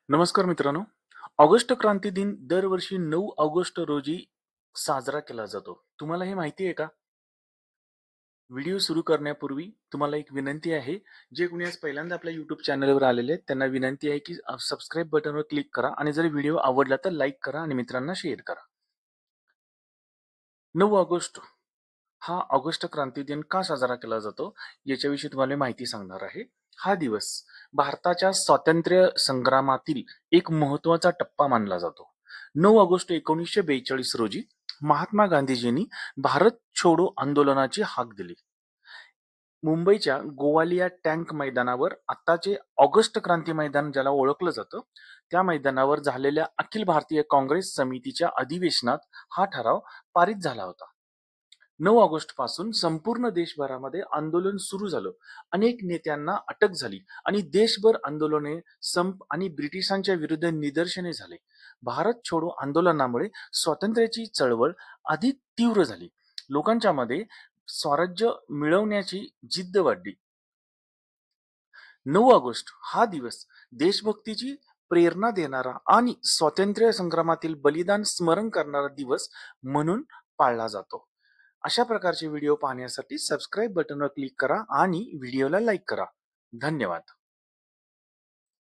नमस्कार मित्रांनो. ऑगस्ट क्रांती दिन दरवर्षी 9 ऑगस्ट रोजी साजरा केला जातो. तुम्हाला हे माहिती आहे का? व्हिडिओ सुरू करण्यापूर्वी तुम्हाला एक विनंती आहे. जे कोणी आज पहिल्यांदा आपल्या YouTube चॅनलवर आलेले आहेत, त्यांना विनंती आहे की सबस्क्राईब बटनवर क्लिक करा आणि जर व्हिडिओ आवडला तर लाईक करा आणि मित्रांना शेअर करा. 9 ऑगस्ट हा ऑगस्ट क्रांती दिन का साजरा केला जातो याच्याविषयी तुम्हाला माहिती सांगणार आहे. हा दिवस भारताच्या स्वातंत्र्य संग्रामातील एक महत्वाचा टप्पा मानला जातो. 9 ऑगस्ट 1942 रोजी महात्मा गांधीजींनी भारत छोडो आंदोलनाची हाक दिली. मुंबईच्या गोवालिया टँक मैदानावर आत्ताचे ऑगस्ट क्रांती मैदान ज्याला ओळखलं जातं, त्या मैदानावर झालेल्या अखिल भारतीय काँग्रेस समितीच्या अधिवेशनात हा ठराव पारित झाला होता. 9 ऑगस्ट पासून संपूर्ण देशभरामध्ये आंदोलन सुरू झालं. अनेक नेत्यांना अटक झाली आणि देशभर आंदोलने, संप आणि ब्रिटिशांच्या विरुद्ध निदर्शने झाले. भारत छोडो आंदोलनामुळे स्वातंत्र्याची चळवळ अधिक तीव्र झाली. लोकांच्या मध्ये स्वराज्य मिळवण्याची जिद्द वाढली. 9 ऑगस्ट हा दिवस देशभक्तीची प्रेरणा देणारा आणि स्वातंत्र्य संग्रामातील बलिदान स्मरण करणारा दिवस म्हणून पाळला जातो. अशा प्रकारचे व्हिडिओ पाहण्यासाठी सबस्क्राईब बटनवर क्लिक करा आणि व्हिडिओला लाईक करा. धन्यवाद.